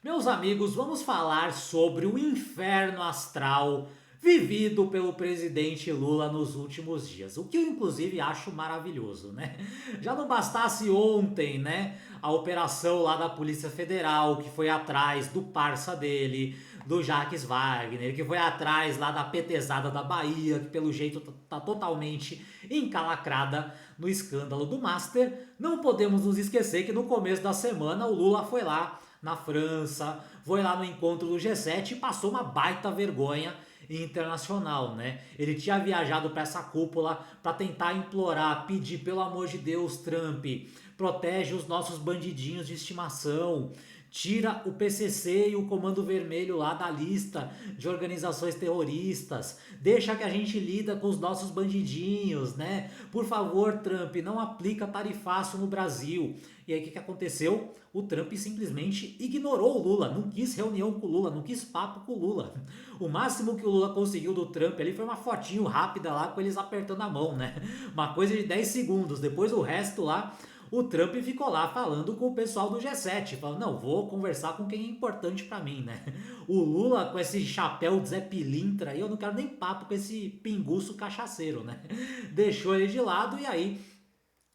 Meus amigos, vamos falar sobre o inferno astral vivido pelo presidente Lula nos últimos dias, o que eu inclusive acho maravilhoso, né? Já não bastasse ontem, né, a operação lá da Polícia Federal que foi atrás do parça dele, do Jacques Wagner, que foi atrás lá da petezada da Bahia, que pelo jeito tá totalmente encalacrada no escândalo do Master. Não podemos nos esquecer que no começo da semana o Lula foi lá na França, foi lá no encontro do G7 e passou uma baita vergonha internacional, né? Ele tinha viajado para essa cúpula para tentar implorar, pedir pelo amor de Deus, Trump, protege os nossos bandidinhos de estimação, tira o PCC e o Comando Vermelho lá da lista de organizações terroristas, deixa que a gente lida com os nossos bandidinhos, né? Por favor, Trump, não aplica tarifaço no Brasil. E aí o que aconteceu? O Trump simplesmente ignorou o Lula, não quis reunião com o Lula, não quis papo com o Lula. O máximo que o Lula conseguiu do Trump ali foi uma fotinho rápida lá com eles apertando a mão, né? Uma coisa de 10 segundos. Depois o resto lá, o Trump ficou lá falando com o pessoal do G7, falando, não, vou conversar com quem é importante pra mim, né? O Lula com esse chapéu de Zé Pilintra aí, eu não quero nem papo com esse pinguço cachaceiro, né? Deixou ele de lado e aí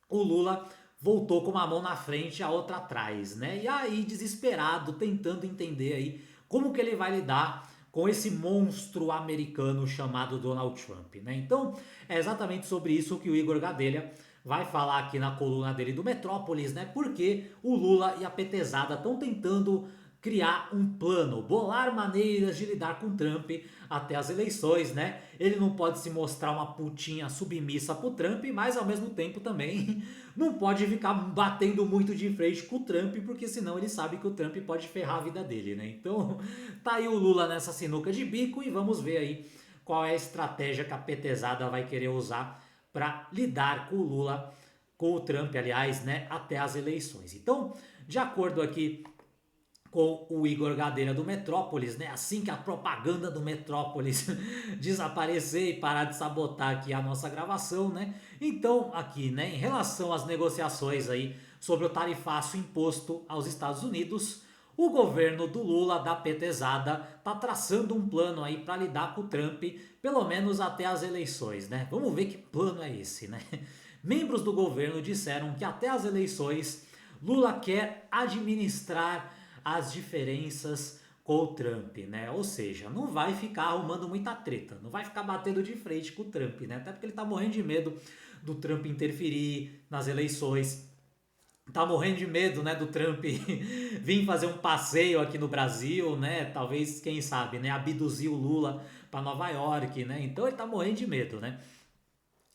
o Lula voltou com uma mão na frente e a outra atrás, né? E aí, desesperado, tentando entender aí como que ele vai lidar com esse monstro americano chamado Donald Trump, né? Então, é exatamente sobre isso que o Igor Gadelha vai falar aqui na coluna dele do Metrópolis, né? Porque o Lula e a petezada estão tentando criar um plano, bolar maneiras de lidar com Trump até as eleições, né? Ele não pode se mostrar uma putinha submissa pro Trump, mas ao mesmo tempo também não pode ficar batendo muito de frente com o Trump, porque senão ele sabe que o Trump pode ferrar a vida dele, né? Então, tá aí o Lula nessa sinuca de bico e vamos ver aí qual é a estratégia que a petezada vai querer usar para lidar com o Lula, com o Trump, aliás, né, até as eleições. Então, de acordo aqui com o Igor Gadelha do Metrópolis, né? Assim que a propaganda do Metrópolis desaparecer e parar de sabotar aqui a nossa gravação, né? Então, aqui, né, em relação às negociações aí sobre o tarifaço imposto aos Estados Unidos, o governo do Lula, da petezada, tá traçando um plano aí para lidar com o Trump, pelo menos até as eleições, né? Vamos ver que plano é esse, né? Membros do governo disseram que até as eleições Lula quer administrar as diferenças com o Trump, né? Ou seja, não vai ficar arrumando muita treta, não vai ficar batendo de frente com o Trump, né? Até porque ele tá morrendo de medo do Trump interferir nas eleições. Tá morrendo de medo, né, do Trump vir fazer um passeio aqui no Brasil, né? Talvez, quem sabe, né, abduzir o Lula para Nova York, né? Então ele tá morrendo de medo, né?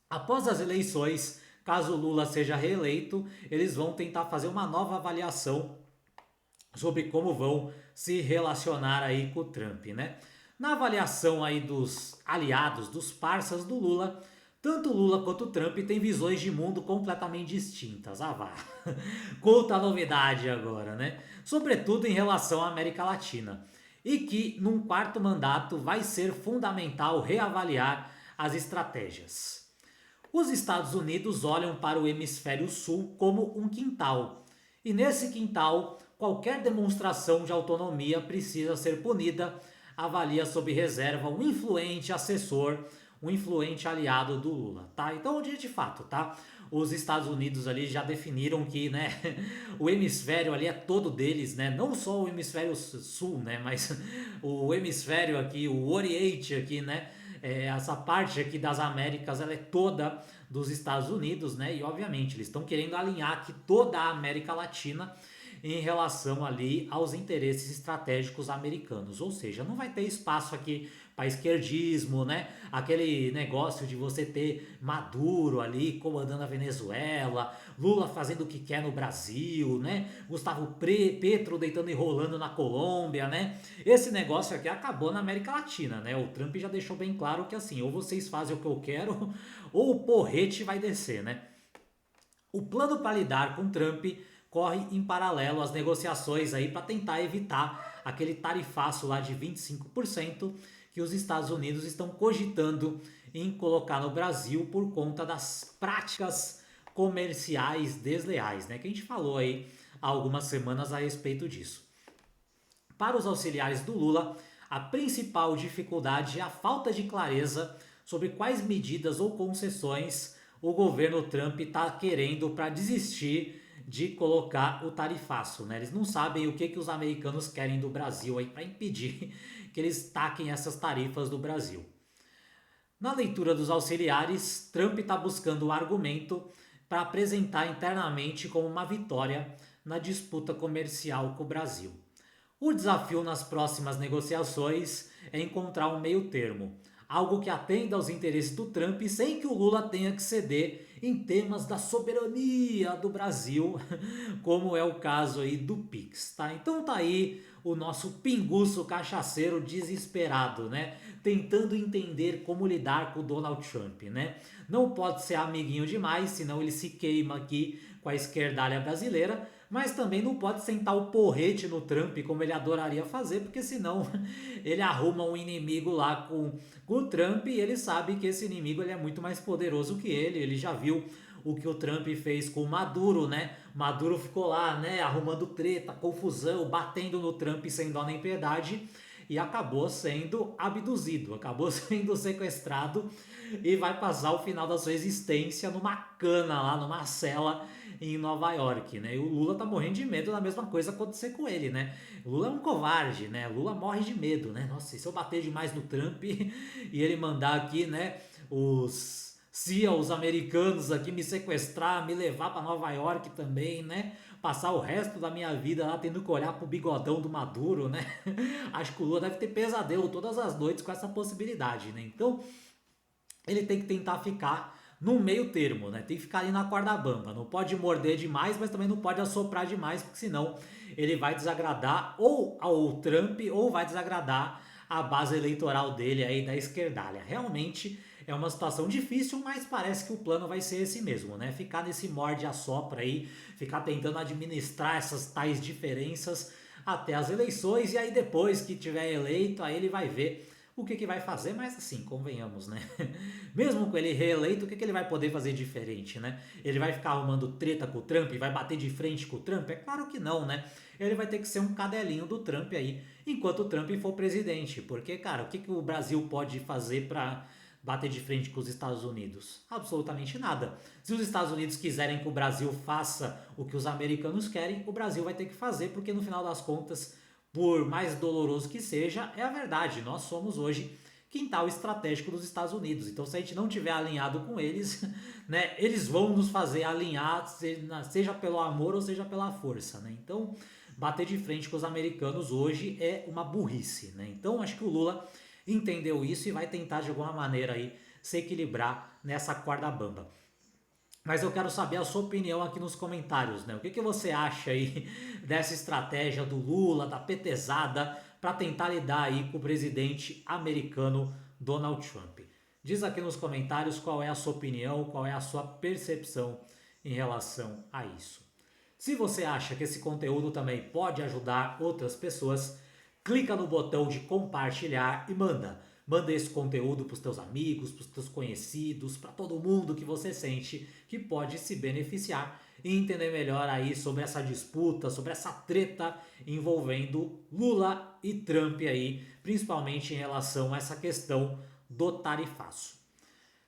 Após as eleições, caso o Lula seja reeleito, eles vão tentar fazer uma nova avaliação sobre como vão se relacionar aí com o Trump, né? Na avaliação aí dos aliados, dos parceiros do Lula, tanto o Lula quanto o Trump têm visões de mundo completamente distintas. Ah, vá. Conta a novidade agora, né? Sobretudo em relação à América Latina. E que num quarto mandato vai ser fundamental reavaliar as estratégias. Os Estados Unidos olham para o hemisfério sul como um quintal. E nesse quintal, qualquer demonstração de autonomia precisa ser punida, avalia sob reserva um influente assessor, um influente aliado do Lula, tá? Então, de fato, tá? Os Estados Unidos ali já definiram que, né, o hemisfério ali é todo deles, né? Não só o hemisfério sul, né, mas o hemisfério aqui, o Oriente aqui, né? Essa parte aqui das Américas, ela é toda dos Estados Unidos, né? E obviamente eles estão querendo alinhar aqui toda a América Latina em relação ali aos interesses estratégicos americanos. Ou seja, não vai ter espaço aqui para esquerdismo, né? Aquele negócio de você ter Maduro ali comandando a Venezuela, Lula fazendo o que quer no Brasil, né? Gustavo Petro deitando e rolando na Colômbia, né? Esse negócio aqui acabou na América Latina, né? O Trump já deixou bem claro que assim, ou vocês fazem o que eu quero, ou o porrete vai descer, né? O plano para lidar com Trump corre em paralelo às negociações aí para tentar evitar aquele tarifaço lá de 25% que os Estados Unidos estão cogitando em colocar no Brasil por conta das práticas comerciais desleais, né? Que a gente falou aí há algumas semanas a respeito disso. Para os auxiliares do Lula, a principal dificuldade é a falta de clareza sobre quais medidas ou concessões o governo Trump está querendo para desistir de colocar o tarifaço, né? Eles não sabem o que os americanos querem do Brasil aí para impedir que eles taquem essas tarifas do Brasil. Na leitura dos auxiliares, Trump está buscando o argumento para apresentar internamente como uma vitória na disputa comercial com o Brasil. O desafio nas próximas negociações é encontrar um meio termo, algo que atenda aos interesses do Trump sem que o Lula tenha que ceder em temas da soberania do Brasil, como é o caso aí do Pix, tá? Então tá aí o nosso pinguço cachaceiro desesperado, né? Tentando entender como lidar com o Donald Trump, né? Não pode ser amiguinho demais, senão ele se queima aqui com a esquerdalha brasileira, mas também não pode sentar o porrete no Trump como ele adoraria fazer, porque senão ele arruma um inimigo lá com o Trump e ele sabe que esse inimigo ele é muito mais poderoso que ele já viu o que o Trump fez com o Maduro, né? Maduro ficou lá, né, arrumando treta, confusão, batendo no Trump sem dó nem piedade e acabou sendo abduzido, acabou sendo sequestrado e vai passar o final da sua existência numa cana lá, numa cela em Nova York, né? E o Lula tá morrendo de medo da mesma coisa acontecer com ele, né? O Lula é um covarde, né? O Lula morre de medo, né? Nossa, e se eu bater demais no Trump e ele mandar aqui, né, os os americanos aqui me sequestrar, me levar para Nova York também, né? Passar o resto da minha vida lá tendo que olhar pro bigodão do Maduro, né? Acho que o Lula deve ter pesadelo todas as noites com essa possibilidade, né? Então, ele tem que tentar ficar no meio termo, né? Tem que ficar ali na corda bamba. Não pode morder demais, mas também não pode assoprar demais, porque senão ele vai desagradar ou ao Trump ou vai desagradar a base eleitoral dele aí da esquerdalha. Realmente é uma situação difícil, mas parece que o plano vai ser esse mesmo, né? Ficar nesse morde e assopra aí, ficar tentando administrar essas tais diferenças até as eleições e aí depois que tiver eleito, aí ele vai ver o que vai fazer, mas assim, convenhamos, né? Mesmo com ele reeleito, o que ele vai poder fazer diferente, né? Ele vai ficar arrumando treta com o Trump, vai bater de frente com o Trump? É claro que não, né? Ele vai ter que ser um cadelinho do Trump aí, enquanto o Trump for presidente. Porque, cara, o que o Brasil pode fazer para bater de frente com os Estados Unidos? Absolutamente nada. Se os Estados Unidos quiserem que o Brasil faça o que os americanos querem, o Brasil vai ter que fazer, porque no final das contas, por mais doloroso que seja, é a verdade. Nós somos hoje quintal estratégico dos Estados Unidos. Então, se a gente não tiver alinhado com eles, né, eles vão nos fazer alinhar, seja pelo amor ou seja pela força, né? Então, bater de frente com os americanos hoje é uma burrice, né? Então, acho que o Lula entendeu isso e vai tentar de alguma maneira aí se equilibrar nessa corda bamba. Mas eu quero saber a sua opinião aqui nos comentários, né? O que você acha aí dessa estratégia do Lula, da petezada, para tentar lidar aí com o presidente americano Donald Trump? Diz aqui nos comentários qual é a sua opinião, qual é a sua percepção em relação a isso. Se você acha que esse conteúdo também pode ajudar outras pessoas, clica no botão de compartilhar e manda esse conteúdo para os teus amigos, para os teus conhecidos, para todo mundo que você sente que pode se beneficiar e entender melhor aí sobre essa disputa, sobre essa treta envolvendo Lula e Trump aí, principalmente em relação a essa questão do tarifaço.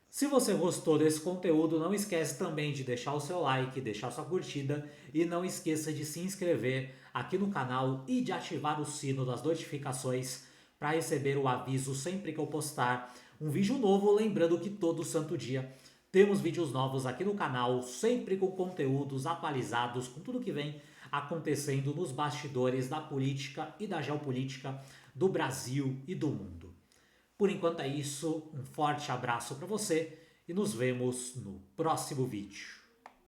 Se você gostou desse conteúdo, não esquece também de deixar o seu like, deixar sua curtida e não esqueça de se inscrever aqui no canal e de ativar o sino das notificações para receber o aviso sempre que eu postar um vídeo novo, lembrando que todo santo dia temos vídeos novos aqui no canal, sempre com conteúdos atualizados, com tudo que vem acontecendo nos bastidores da política e da geopolítica do Brasil e do mundo. Por enquanto é isso, um forte abraço para você e nos vemos no próximo vídeo.